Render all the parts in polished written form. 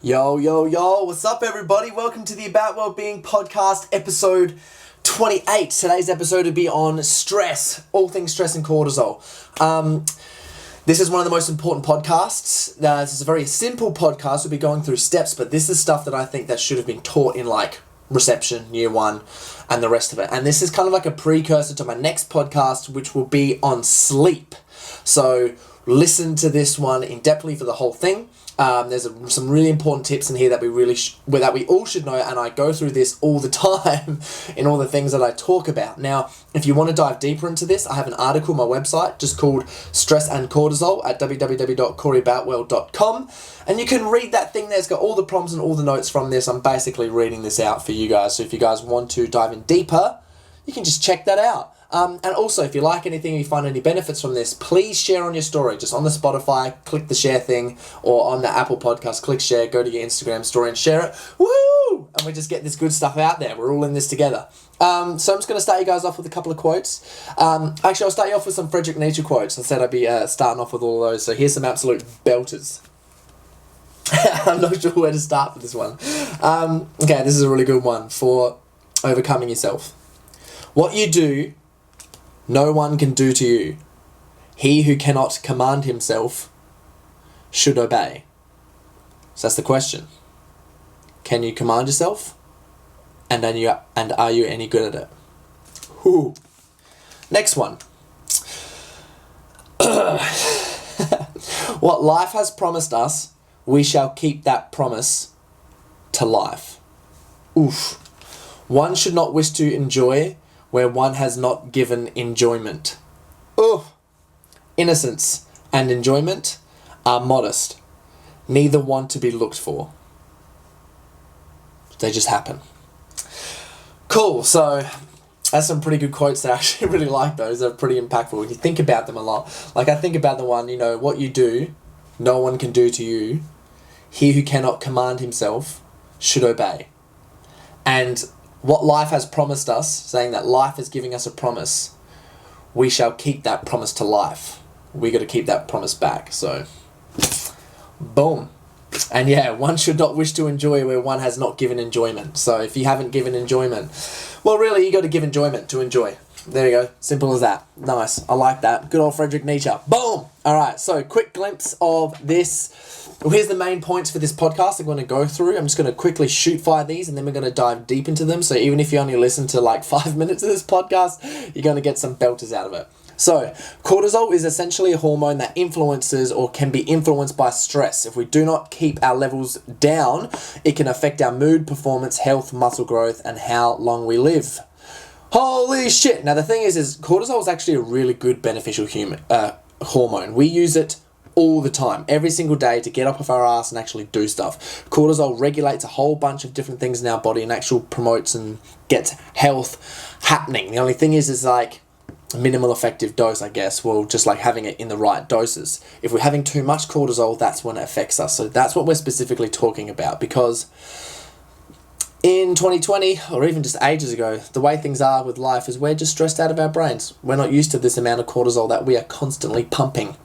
Yo, yo, yo, what's up everybody? Welcome to the About Wellbeing podcast, episode 28. Today's episode will be on stress, all things stress and cortisol. This is one of the most important podcasts. This is a very simple podcast. We'll be going through steps, but this is stuff that I think that should have been taught in like reception, year one, and the rest of it. And this is kind of like a precursor to my next podcast, which will be on sleep. So listen to this one in depthly for the whole thing. There's some really important tips in here that we all should know, and I go through this all the time in all the things that I talk about. Now, if you want to dive deeper into this, I have an article on my website just called Stress and Cortisol at www.coreyboutwell.com, and you can read that thing there. It's got all the prompts and all the notes from this. I'm basically reading this out for you guys, so if you guys want to dive in deeper, you can just check that out. And also, if you like anything, you find any benefits from this, please share on your story. Just on the Spotify, click the share thing, or on the Apple Podcast, click share, go to your Instagram story and share it. Woo! And we just get this good stuff out there. We're all in this together. So I'm just going to start you guys off with a couple of quotes. Actually, I'll start you off with some Friedrich Nietzsche quotes. I said I'd be starting off with all of those. So here's some absolute belters. I'm not sure where to start for this one. Okay, this is a really good one for overcoming yourself. What you do, no one can do to you. He who cannot command himself should obey. So that's the question. Can you command yourself? And are you any good at it? Whew. Next one. What life has promised us, we shall keep that promise to life. Oof. One should not wish to enjoy where one has not given enjoyment. Oh, innocence and enjoyment are modest, neither want to be looked for. They just happen. Cool, so that's some pretty good quotes that I actually really like those. They're pretty impactful when you think about them a lot. Like I think about the one, what you do, no one can do to you. He who cannot command himself should obey. And what life has promised us, saying that life is giving us a promise, we shall keep that promise to life. We got to keep that promise back. So, boom. And yeah, one should not wish to enjoy where one has not given enjoyment. So if you haven't given enjoyment, well, really, you got to give enjoyment to enjoy. There you go. Simple as that. Nice. I like that. Good old Friedrich Nietzsche. Boom. All right. So quick glimpse of this. Well, here's the main points for this podcast I'm going to go through. I'm just going to quickly shoot fire these and then we're going to dive deep into them. So even if you only listen to like 5 minutes of this podcast, you're going to get some belters out of it. So cortisol is essentially a hormone that influences or can be influenced by stress. If we do not keep our levels down, it can affect our mood, performance, health, muscle growth, and how long we live. Holy shit. Now the thing is cortisol is actually a really good beneficial hormone. We use it all the time, every single day, to get up off our ass and actually do stuff. Cortisol regulates a whole bunch of different things in our body and actually promotes and gets health happening. The only thing is like a minimal effective dose, I guess. Well, just like having it in the right doses. If we're having too much cortisol, that's when it affects us. So that's what we're specifically talking about, because in 2020, or even just ages ago, the way things are with life is we're just stressed out of our brains. We're not used to this amount of cortisol that we are constantly pumping.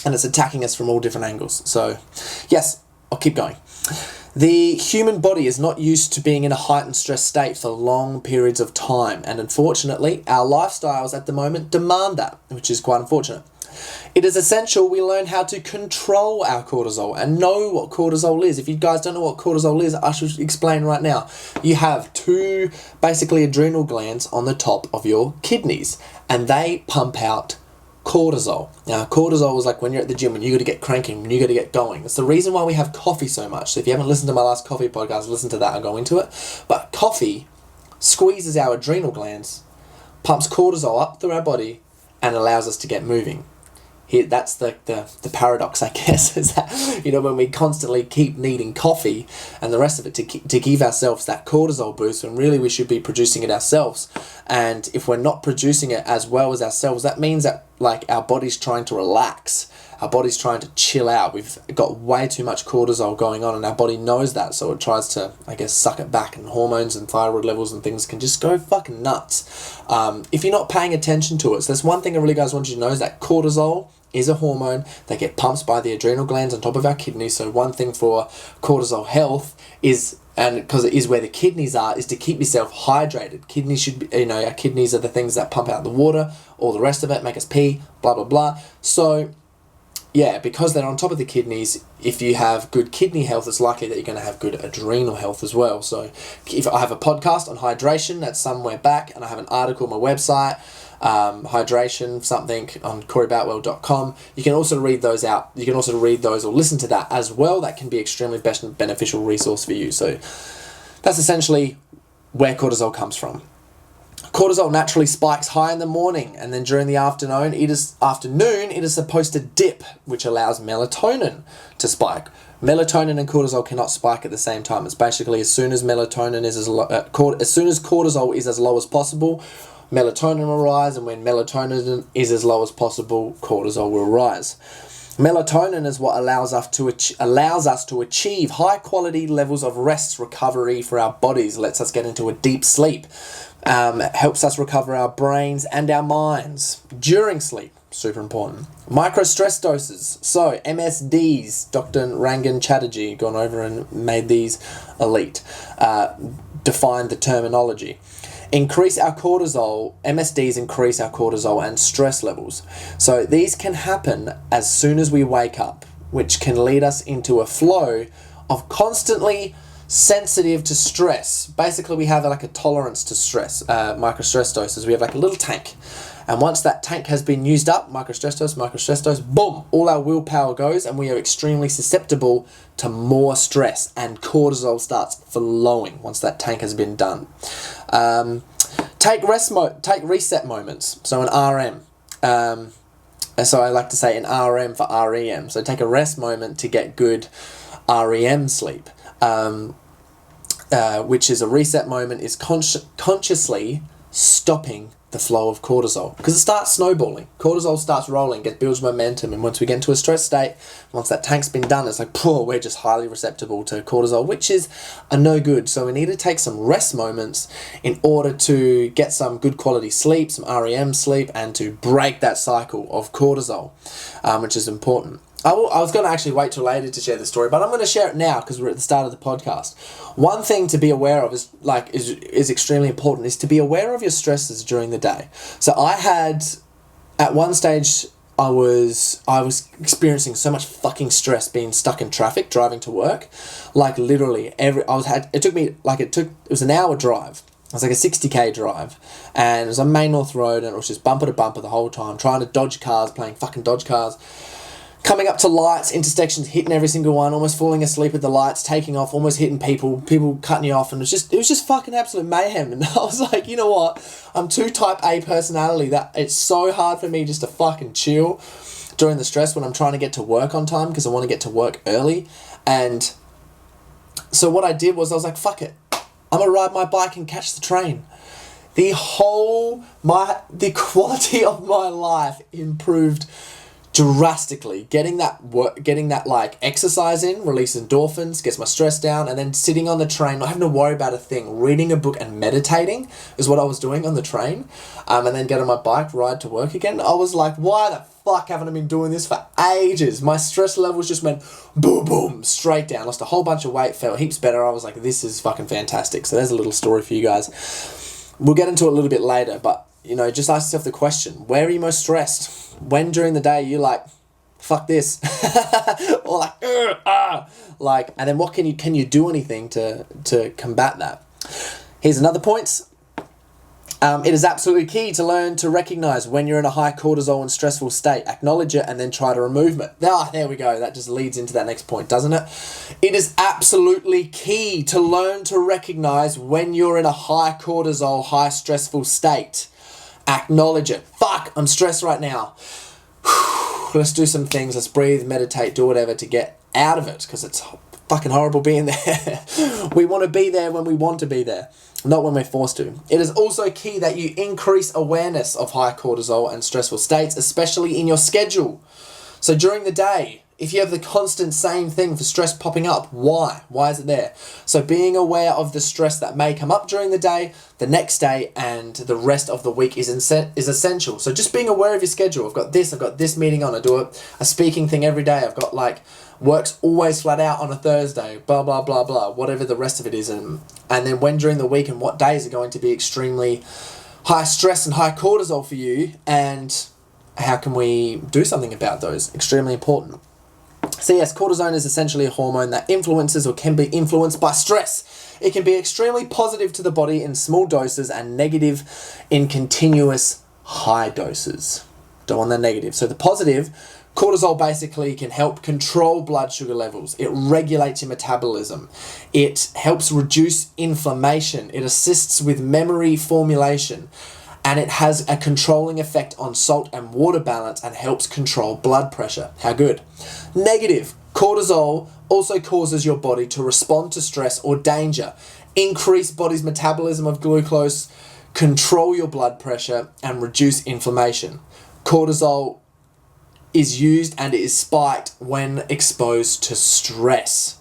And it's attacking us from all different angles. So, yes, I'll keep going. The human body is not used to being in a heightened stress state for long periods of time. And unfortunately, our lifestyles at the moment demand that, which is quite unfortunate. It is essential we learn how to control our cortisol and know what cortisol is. If you guys don't know what cortisol is, I should explain right now. You have two basically adrenal glands on the top of your kidneys, and they pump out cortisol. Now, cortisol is like when you're at the gym, when you got to get cranking, when you got to get going. It's the reason why we have coffee so much. So if you haven't listened to my last coffee podcast, listen to that. I'll go into it. But coffee squeezes our adrenal glands, pumps cortisol up through our body, and allows us to get moving. Here, that's the paradox, I guess, is that, when we constantly keep needing coffee and the rest of it to give ourselves that cortisol boost, when really we should be producing it ourselves. And if we're not producing it as well as ourselves, that means that like our body's trying to relax. Our body's trying to chill out. We've got way too much cortisol going on and our body knows that, so it tries to, I guess, suck it back, and hormones and thyroid levels and things can just go fucking nuts if you're not paying attention to it. So that's one thing I really guys want you to know, is that cortisol is a hormone that gets pumped by the adrenal glands on top of our kidneys. So one thing for cortisol health is, and because it is where the kidneys are, is to keep yourself hydrated. Kidneys should be, our kidneys are the things that pump out the water, all the rest of it, make us pee, blah, blah, blah. So yeah, because they're on top of the kidneys, if you have good kidney health, it's likely that you're going to have good adrenal health as well. So if I have a podcast on hydration, that's somewhere back, and I have an article on my website, hydration something on CoreyBoutwell.com. You can also read those out. You can also read those or listen to that as well. That can be extremely beneficial resource for you. So that's essentially where cortisol comes from. Cortisol naturally spikes high in the morning, and then during the afternoon it is supposed to dip, which allows melatonin to spike. Melatonin and cortisol cannot spike at the same time. It's basically as soon as cortisol is as low as possible, melatonin will rise, and when melatonin is as low as possible, cortisol will rise. Melatonin is what allows us to achieve high quality levels of rest recovery for our bodies, lets us get into a deep sleep, helps us recover our brains and our minds during sleep. Super important. Micro stress doses. So MSDs, Dr. Rangan Chatterjee gone over and made these elite. Defined the terminology. Increase our cortisol. MSDs increase our cortisol and stress levels. So these can happen as soon as we wake up, which can lead us into a flow of constantly sensitive to stress. Basically, we have like a tolerance to stress. Micro stress doses. We have like a little tank. And once that tank has been used up, micro stress dose, boom, all our willpower goes, and we are extremely susceptible to more stress, and cortisol starts flowing once that tank has been done. Take reset moments. So an RM. And so I like to say an RM for REM. So take a rest moment to get good REM sleep. Which is a reset moment, is consciously stopping the flow of cortisol, because it starts snowballing. Cortisol starts rolling, builds momentum, and once we get into a stress state, once that tank's been done, it's like, we're just highly receptible to cortisol, which is a no good. So we need to take some rest moments in order to get some good quality sleep, some REM sleep, and to break that cycle of cortisol, which is important. I was going to actually wait till later to share the story, but I'm going to share it now because we're at the start of the podcast. One thing to be aware of is extremely important, is to be aware of your stresses during the day. So I had, at one stage, I was experiencing so much fucking stress being stuck in traffic, driving to work. Like literally it was an hour drive. It was like a 60k drive, and it was on Main North Road, and it was just bumper to bumper the whole time, trying to dodge cars, playing fucking dodge cars. Coming up to lights, intersections, hitting every single one, almost falling asleep at the lights, taking off, almost hitting people cutting you off, and it was just fucking absolute mayhem. And I was like, you know what? I'm too type A personality that it's so hard for me just to fucking chill during the stress when I'm trying to get to work on time, because I want to get to work early. And so what I did was I was like, fuck it. I'm gonna ride my bike and catch the train. The quality of my life improved drastically. Getting that like exercise in, release endorphins, gets my stress down, and then sitting on the train, not having to worry about a thing, reading a book and meditating is what I was doing on the train, and then get on my bike, ride to work again. I was like, why the fuck haven't I been doing this for ages? My stress levels just went boom, boom, straight down. Lost a whole bunch of weight, felt heaps better. I was like, this is fucking fantastic. So there's a little story for you guys. We'll get into it a little bit later, but just ask yourself the question, where are you most stressed? When during the day you're like, fuck this, or like, and then what can you do anything to combat that? Here's another point. It is absolutely key to learn to recognize when you're in a high cortisol and stressful state. Acknowledge it and then try to remove it. There we go. That just leads into that next point, doesn't it? It is absolutely key to learn to recognize when you're in a high cortisol, high stressful state. Acknowledge it. Fuck, I'm stressed right now. Let's do some things. Let's breathe, meditate, do whatever to get out of it, because it's fucking horrible being there. We want to be there when we want to be there, not when we're forced to. It is also key that you increase awareness of high cortisol and stressful states, especially in your schedule. So during the day, If you have the constant same thing for stress popping up, why? Why is it there? So being aware of the stress that may come up during the day, the next day, and the rest of the week is essential. So just being aware of your schedule. I've got this meeting on. I do a speaking thing every day. I've got like work's always flat out on a Thursday, blah, blah, blah, blah, whatever the rest of it is. And then when during the week and what days are going to be extremely high stress and high cortisol for you, and how can we do something about those? Extremely important. So yes, cortisol is essentially a hormone that influences or can be influenced by stress. It can be extremely positive to the body in small doses and negative in continuous high doses. Don't want that negative. So the positive, cortisol basically can help control blood sugar levels. It regulates your metabolism. It helps reduce inflammation. It assists with memory formulation. And it has a controlling effect on salt and water balance and helps control blood pressure. How good? Negative. Cortisol also causes your body to respond to stress or danger, increase body's metabolism of glucose, control your blood pressure, and reduce inflammation. Cortisol is used and it is spiked when exposed to stress.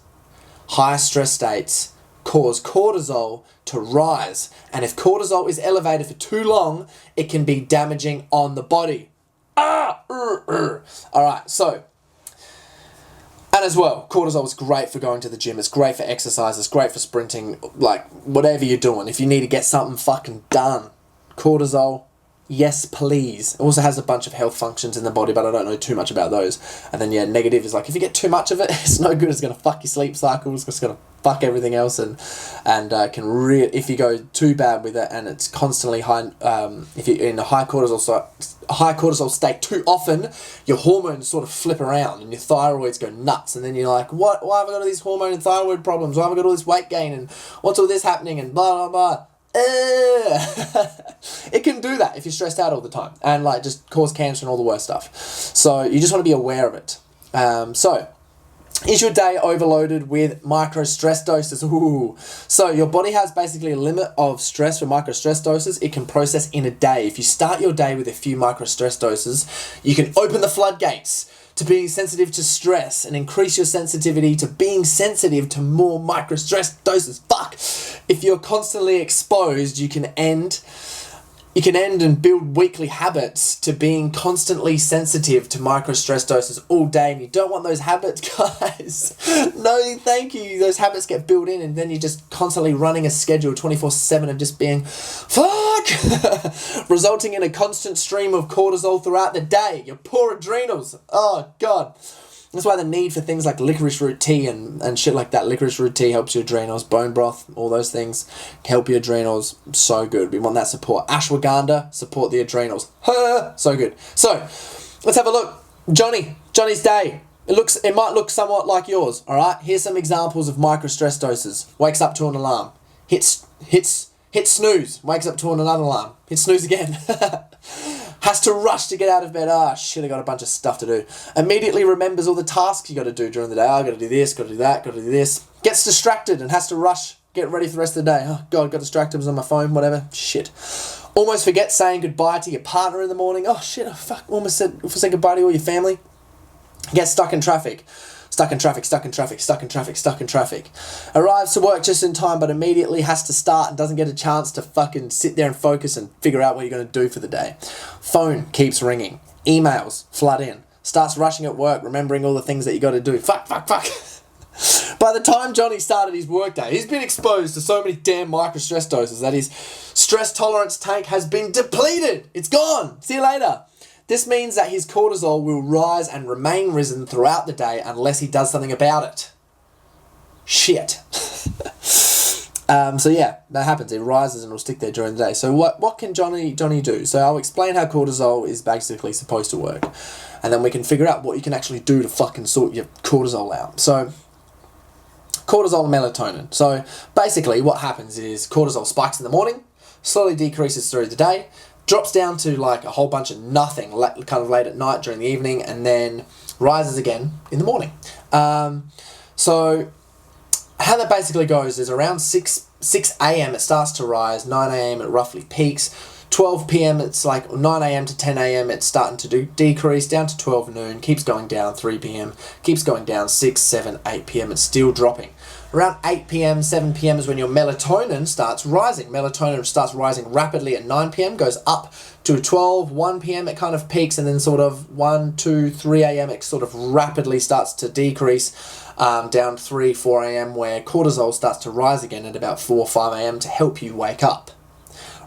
High stress states cause cortisol to rise, and if cortisol is elevated for too long, it can be damaging on the body. Alright, so, and as well, cortisol is great for going to the gym, it's great for exercise, it's great for sprinting, like whatever you're doing. If you need to get something fucking done, cortisol, yes please. It also has a bunch of health functions in the body, but I don't know too much about those. And then yeah, negative is like, if you get too much of it, it's no good. It's going to fuck your sleep cycle, it's just going to fuck everything else, and if you go too bad with it and it's constantly high, if you're in a high cortisol state too often, your hormones sort of flip around and your thyroids go nuts, and then you're like, why have I got all these hormone and thyroid problems? Why have I got all this weight gain, and what's all this happening, and blah blah blah. It can do that if you're stressed out all the time, and like just cause cancer and all the worst stuff. So you just want to be aware of it. So is your day overloaded with micro stress doses? Ooh. So your body has basically a limit of stress for micro stress doses it can process in a day. If you start your day with a few micro stress doses, you can open the floodgates to being sensitive to stress and increase your sensitivity to being sensitive to more micro stress doses. Fuck! If you're constantly exposed, you can end and build weekly habits to being constantly sensitive to micro stress doses all day, and you don't want those habits, guys. No, thank you. Those habits get built in, and then you're just constantly running a schedule 24/7 of just being fuck, resulting in a constant stream of cortisol throughout the day. Your poor adrenals. Oh God. That's why the need for things like licorice root tea and shit like that. Licorice root tea helps your adrenals. Bone broth, all those things help your adrenals. So good. We want that support. Ashwagandha, support the adrenals. So good. So, let's have a look. Johnny's day. It might look somewhat like yours, alright? Here's some examples of micro stress doses. Wakes up to an alarm. Hits snooze. Wakes up to another alarm. Hits snooze again. Has to rush to get out of bed. Shit, I got a bunch of stuff to do. Immediately remembers all the tasks you got to do during the day. I got to do this, got to do that, got to do this. Gets distracted and has to rush, get ready for the rest of the day. Oh God, got distracted, was on my phone, whatever. Shit. Almost forget saying goodbye to your partner in the morning. Oh shit, almost said goodbye to all your family. Get stuck in traffic. Arrives to work just in time, but immediately has to start and doesn't get a chance to fucking sit there and focus and figure out what you're going to do for the day. Phone keeps ringing. Emails flood in. Starts rushing at work, remembering all the things that you got to do. Fuck. By the time Johnny started his workday, he's been exposed to so many damn micro stress doses that his stress tolerance tank has been depleted. It's gone. See you later. This means that his cortisol will rise and remain risen throughout the day unless he does something about it. Shit. So yeah, that happens. It rises and will stick there during the day. So what can Johnny do? So I'll explain how cortisol is basically supposed to work. And then we can figure out what you can actually do to fucking sort your cortisol out. So cortisol and melatonin. So basically what happens is cortisol spikes in the morning, slowly decreases through the day, drops down to like a whole bunch of nothing kind of late at night during the evening, and then rises again in the morning. So how that basically goes is around 6 a.m. it starts to rise, 9 a.m. it roughly peaks, 12 p.m. it's like 9 a.m. to 10 a.m. it's starting to decrease down to 12 noon, keeps going down 3 p.m., keeps going down 6, 7, 8 p.m. it's still dropping. Around 8 p.m., 7 p.m. is when your melatonin starts rising. Melatonin starts rising rapidly at 9 p.m., goes up to 12, 1 p.m. it kind of peaks, and then sort of 1, 2, 3 a.m. it sort of rapidly starts to decrease down 3, 4 a.m. where cortisol starts to rise again at about 4, 5 a.m. to help you wake up.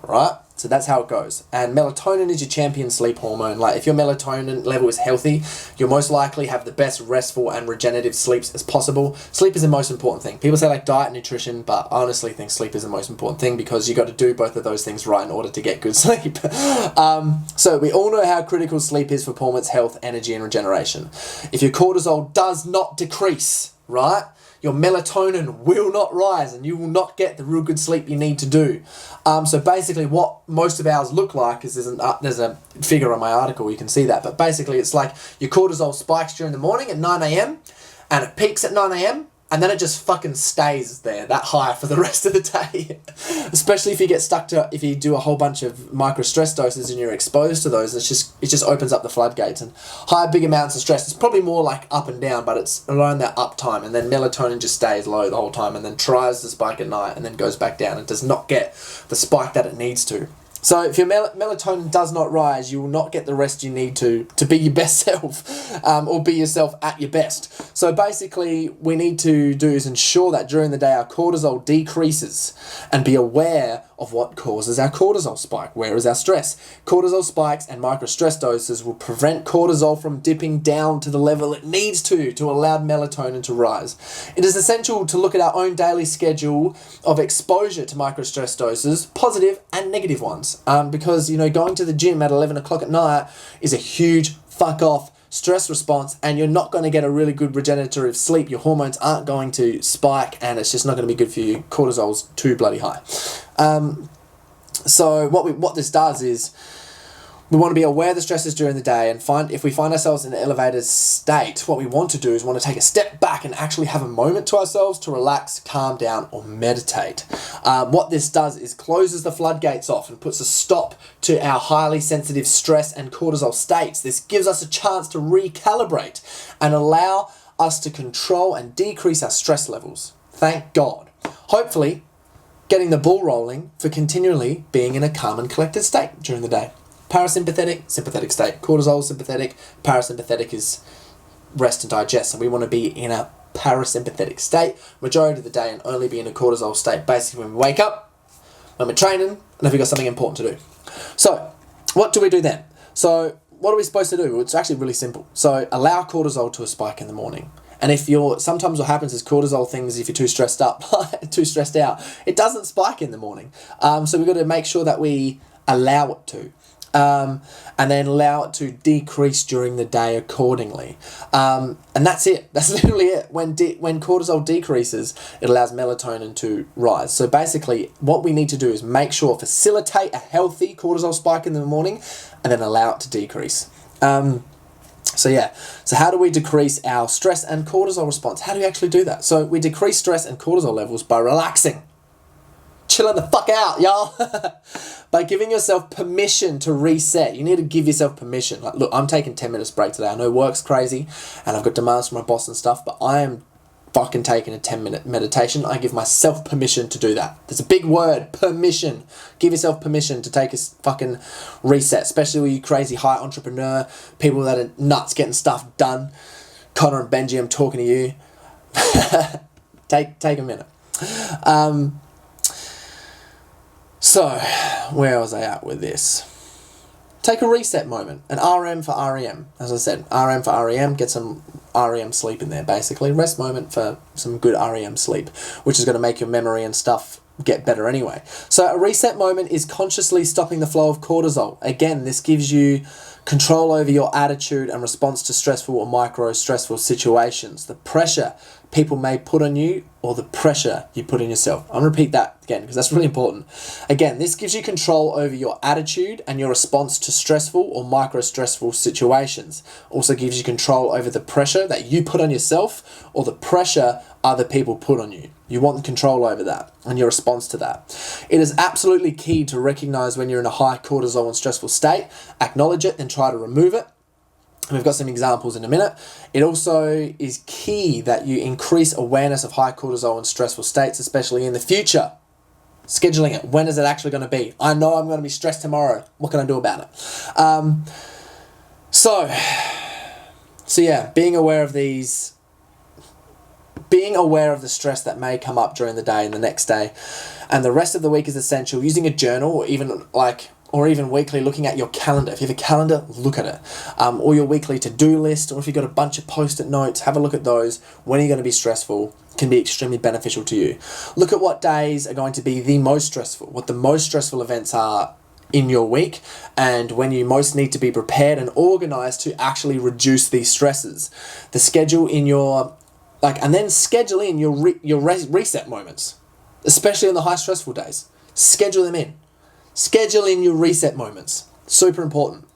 Right? So that's how it goes. And melatonin is your champion sleep hormone. Like if your melatonin level is healthy, you'll most likely have the best restful and regenerative sleeps as possible. Sleep is the most important thing. People say like diet and nutrition, but I honestly think sleep is the most important thing because you got to do both of those things right in order to get good sleep. So we all know how critical sleep is for performance, health, energy, and regeneration. If your cortisol does not decrease, right, your melatonin will not rise and you will not get the real good sleep you need to do. So basically what most of ours look like is there's a figure on my article, you can see that. But basically it's like your cortisol spikes during the morning at 9 a.m. and it peaks at 9 a.m. and then it just fucking stays there, that high for the rest of the day. Especially if you get stuck to, if you do a whole bunch of micro stress doses and you're exposed to those, it just opens up the floodgates. And big amounts of stress, it's probably more like up and down, but it's around that up time. And then melatonin just stays low the whole time and then tries to spike at night and then goes back down and does not get the spike that it needs to. So if your melatonin does not rise, you will not get the rest you need to be your best self or be yourself at your best. So basically we need to do is ensure that during the day our cortisol decreases and be aware of what causes our cortisol spike. Where is our stress? Cortisol spikes and micro stress doses will prevent cortisol from dipping down to the level it needs to allow melatonin to rise. It is essential to look at our own daily schedule of exposure to micro stress doses, positive and negative ones. Because, you know, going to the gym at 11 o'clock at night is a huge fuck off stress response and you're not going to get a really good regenerative sleep. Your hormones aren't going to spike and it's just not going to be good for you. Cortisol's too bloody high. So what this does is we want to be aware of the stresses during the day and if we find ourselves in an elevated state, what we want to do is want to take a step back and actually have a moment to ourselves to relax, calm down, or meditate. What this does is closes the floodgates off and puts a stop to our highly sensitive stress and cortisol states. This gives us a chance to recalibrate and allow us to control and decrease our stress levels. Thank God. Hopefully, getting the ball rolling for continually being in a calm and collected state during the day. Parasympathetic, sympathetic state. Cortisol, sympathetic. Parasympathetic is rest and digest. And we want to be in a parasympathetic state majority of the day and only be in a cortisol state basically when we wake up, when we're training, and if we've got something important to do. So, what do we do then? So, what are we supposed to do? Well, it's actually really simple. So, allow cortisol to spike in the morning. And sometimes what happens is cortisol things, if you're too stressed out, it doesn't spike in the morning. So we've got to make sure that we allow it to. And then allow it to decrease during the day accordingly. And that's it. That's literally it. When cortisol decreases, it allows melatonin to rise. So basically, what we need to do is facilitate a healthy cortisol spike in the morning, and then allow it to decrease. So how do we decrease our stress and cortisol response? How do we actually do that? So we decrease stress and cortisol levels by relaxing. Chilling the fuck out, y'all. By giving yourself permission to reset. You need to give yourself permission. Like, look, I'm taking 10 minutes break today. I know work's crazy and I've got demands from my boss and stuff, but I am fucking taking a 10-minute meditation. I give myself permission to do that. There's a big word, permission. Give yourself permission to take a fucking reset, especially with you crazy high entrepreneur, people that are nuts getting stuff done. Connor and Benji, I'm talking to you. Take a minute. So, where was I at with this? Take a reset moment, an RM for REM. As I said, RM for REM, get some REM sleep in there, basically. Rest moment for some good REM sleep, which is going to make your memory and stuff get better anyway. So a reset moment is consciously stopping the flow of cortisol. Again, this gives you control over your attitude and response to stressful or micro-stressful situations. The pressure people may put on you or the pressure you put on yourself. I'm going to repeat that again because that's really important. Again, this gives you control over your attitude and your response to stressful or micro-stressful situations. Also gives you control over the pressure that you put on yourself or the pressure other people put on you. You want the control over that and your response to that. It is absolutely key to recognize when you're in a high cortisol and stressful state, acknowledge it, and try to remove it. And we've got some examples in a minute. It also is key that you increase awareness of high cortisol and stressful states, especially in the future. Scheduling it. When is it actually going to be? I know I'm going to be stressed tomorrow. What can I do about it? So yeah, being aware of the stress that may come up during the day and the next day, and the rest of the week is essential. Using a journal or even weekly, looking at your calendar. If you have a calendar, look at it. Or your weekly to-do list, or if you've got a bunch of post-it notes, have a look at those. When are you going to be stressful? Can be extremely beneficial to you. Look at what days are going to be the most stressful, what the most stressful events are in your week, and when you most need to be prepared and organized to actually reduce these stresses. The schedule in your, and then schedule in your reset moments, especially on the high stressful days. Schedule them in. Schedule in your reset moments. Super important.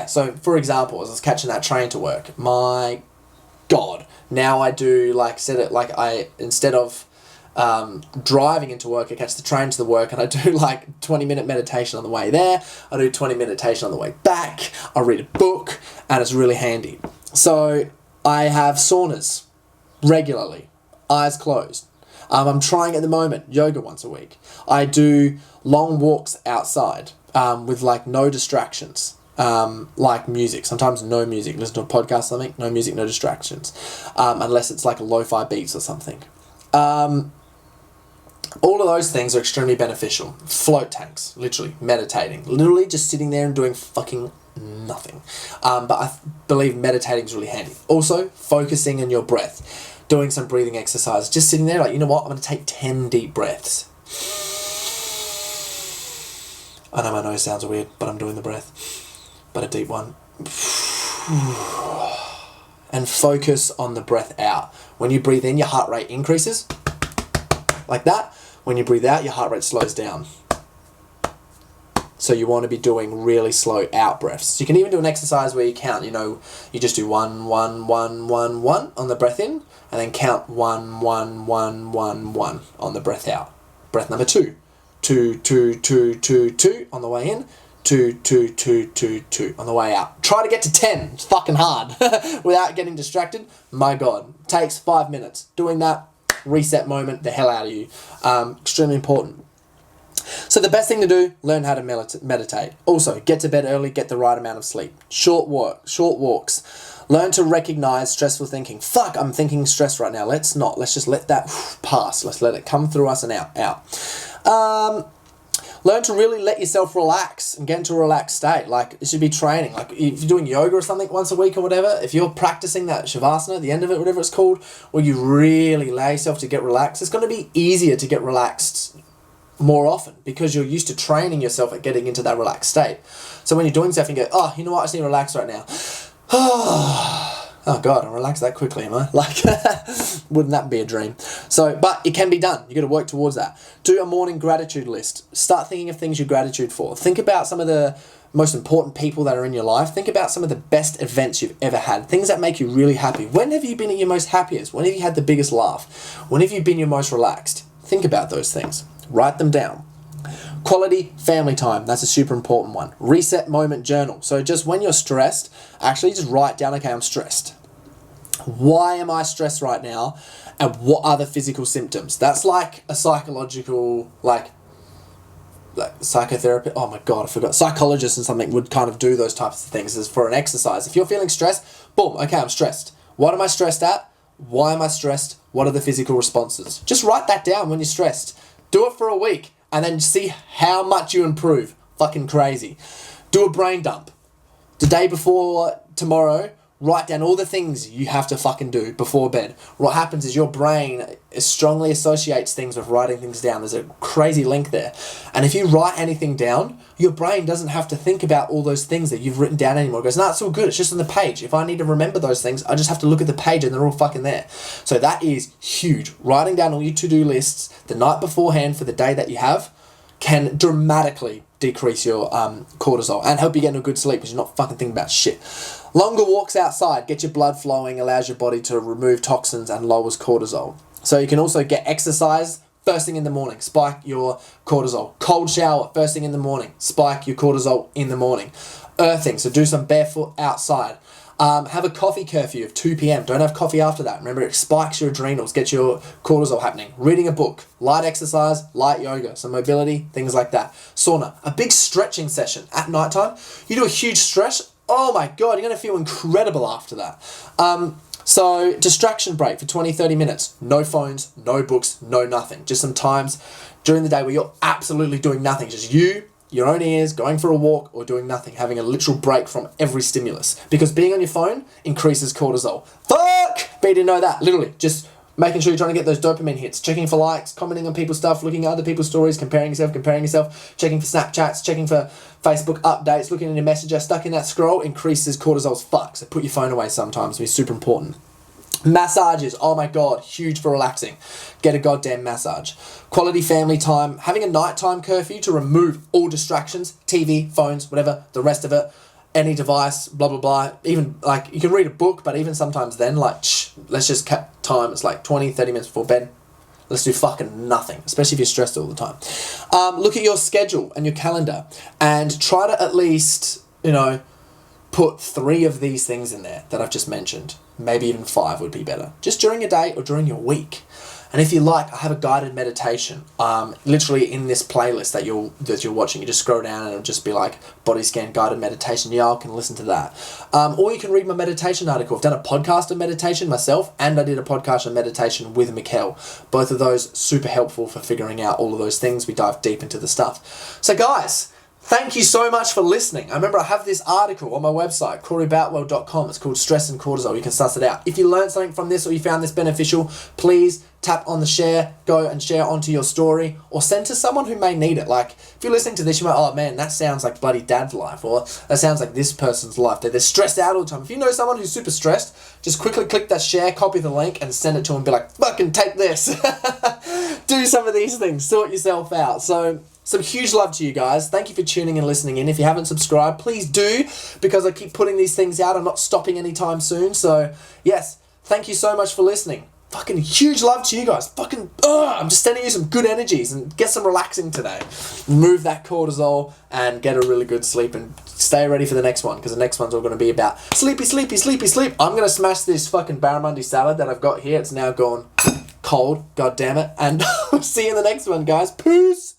So for example, as I was catching that train to work, my God, now I do instead of driving into work, I catch the train to the work and I do 20-minute meditation on the way there. I do 20 meditation on the way back. I read a book and it's really handy. So I have saunas regularly, eyes closed. I'm trying at the moment yoga once a week. I do long walks outside with no distractions, like music. Sometimes no music. Listen to a podcast or something. No music, no distractions, unless it's like a lo-fi beats or something. All of those things are extremely beneficial. Float tanks, literally meditating, literally just sitting there and doing fucking nothing. But I believe meditating is really handy. Also, focusing on your breath. Doing some breathing exercise, just sitting there you know what, I'm going to take 10 deep breaths. I know my nose sounds weird, but I'm doing the breath. But a deep one. And focus on the breath out. When you breathe in, your heart rate increases. Like that. When you breathe out, your heart rate slows down. So you want to be doing really slow out breaths. You can even do an exercise where you count, you just do 1, 1, 1, 1, 1 on the breath in, and then count 1, 1, 1, 1, 1 on the breath out. Breath number 2. 2, 2, 2, 2, 2 on the way in. 2, 2, 2, 2, 2 on the way out. Try to get to 10. It's fucking hard. Without getting distracted. My God. Takes 5 minutes. Doing that, reset moment the hell out of you. Extremely important. So the best thing to do, learn how to meditate. Also, get to bed early, get the right amount of sleep. Short walks. Learn to recognize stressful thinking. Fuck, I'm thinking stress right now. Let's not. Let's just let that pass. Let's let it come through us and out. Learn to really let yourself relax and get into a relaxed state. It should be training. If you're doing yoga or something once a week or whatever, if you're practicing that Shavasana at the end of it, whatever it's called, where you really allow yourself to get relaxed, it's going to be easier to get relaxed more often because you're used to training yourself at getting into that relaxed state. So when you're doing stuff and you go, oh, you know what, I just need to relax right now. Oh God, I'm relaxed that quickly, am I? Wouldn't that be a dream? But it can be done. You got to work towards that. Do a morning gratitude list. Start thinking of things you're gratitude for. Think about some of the most important people that are in your life. Think about some of the best events you've ever had. Things that make you really happy. When have you been at your most happiest? When have you had the biggest laugh? When have you been your most relaxed? Think about those things. Write them down. Quality family time. That's a super important one. Reset moment journal. So just when you're stressed, actually just write down, okay, I'm stressed. Why am I stressed right now? And what are the physical symptoms? That's like a psychological, like psychotherapy. Oh my God, I forgot. Psychologists and something would kind of do those types of things as for an exercise. If you're feeling stressed, boom, okay, I'm stressed. What am I stressed at? Why am I stressed? What are the physical responses? Just write that down when you're stressed. Do it for a week and then see how much you improve. Fucking crazy. Do a brain dump. The day before tomorrow, write down all the things you have to fucking do before bed. What happens is your brain strongly associates things with writing things down. There's a crazy link there. And if you write anything down, your brain doesn't have to think about all those things that you've written down anymore. It goes, no, it's all good. It's just on the page. If I need to remember those things, I just have to look at the page and they're all fucking there. So that is huge. Writing down all your to-do lists the night beforehand for the day that you have can dramatically decrease your cortisol and help you get into a good sleep because you're not fucking thinking about shit. Longer walks outside, get your blood flowing, allows your body to remove toxins and lowers cortisol. So you can also get exercise first thing in the morning, spike your cortisol. Cold shower first thing in the morning, spike your cortisol in the morning. Earthing, so do some barefoot outside. Have a coffee curfew of 2 p.m. Don't have coffee after that. Remember, it spikes your adrenals, gets your cortisol happening. Reading a book, light exercise, light yoga, some mobility, things like that. Sauna, a big stretching session at nighttime. You do a huge stretch, oh my God, you're going to feel incredible after that. So distraction break for 20-30 minutes. No phones, no books, no nothing. Just some times during the day where you're absolutely doing nothing. Just you, your own ears, going for a walk or doing nothing, having a literal break from every stimulus. Because being on your phone increases cortisol. Fuck! But you didn't know that. Literally, just making sure you're trying to get those dopamine hits, checking for likes, commenting on people's stuff, looking at other people's stories, comparing yourself, checking for Snapchats, checking for Facebook updates, looking in your messenger, stuck in that scroll, increases cortisol's fuck. So put your phone away sometimes, it's super important. Massages, oh my God, huge for relaxing. Get a goddamn massage. Quality family time, having a nighttime curfew to remove all distractions, TV, phones, whatever, the rest of it, any device, blah, blah, blah. Even, like, you can read a book, but even sometimes then, like, let's just cut time. It's like 20, 30 minutes before bed. Let's do fucking nothing, especially if you're stressed all the time. Look at your schedule and your calendar and try to at least, put 3 of these things in there that I've just mentioned. Maybe even 5 would be better. Just during your day or during your week. And if you like, I have a guided meditation, literally in this playlist that you're watching. You just scroll down and it'll just be like body scan guided meditation. Yeah, I can listen to that. Or you can read my meditation article. I've done a podcast on meditation myself, and I did a podcast on meditation with Mikkel. Both of those super helpful for figuring out all of those things. We dive deep into the stuff. So guys, thank you so much for listening. I remember I have this article on my website, CoreyBoutwell.com. It's called Stress and Cortisol. You can suss it out. If you learned something from this or you found this beneficial, please tap on the share, go and share onto your story, or send to someone who may need it. Like, if you're listening to this, you might, oh man, that sounds like bloody dad's life, or that sounds like this person's life. They're stressed out all the time. If you know someone who's super stressed, just quickly click that share, copy the link, and send it to them and be like, fucking take this. Do some of these things. Sort yourself out. So, some huge love to you guys. Thank you for tuning and listening in. If you haven't subscribed, please do, because I keep putting these things out. I'm not stopping anytime soon. So, yes, thank you so much for listening. Fucking huge love to you guys. I'm just sending you some good energies and get some relaxing today. Remove that cortisol and get a really good sleep and stay ready for the next one, because the next one's all going to be about sleepy, sleepy, sleepy, sleep. I'm going to smash this fucking barramundi salad that I've got here. It's now gone cold. God damn it. And I'll see you in the next one, guys. Peace.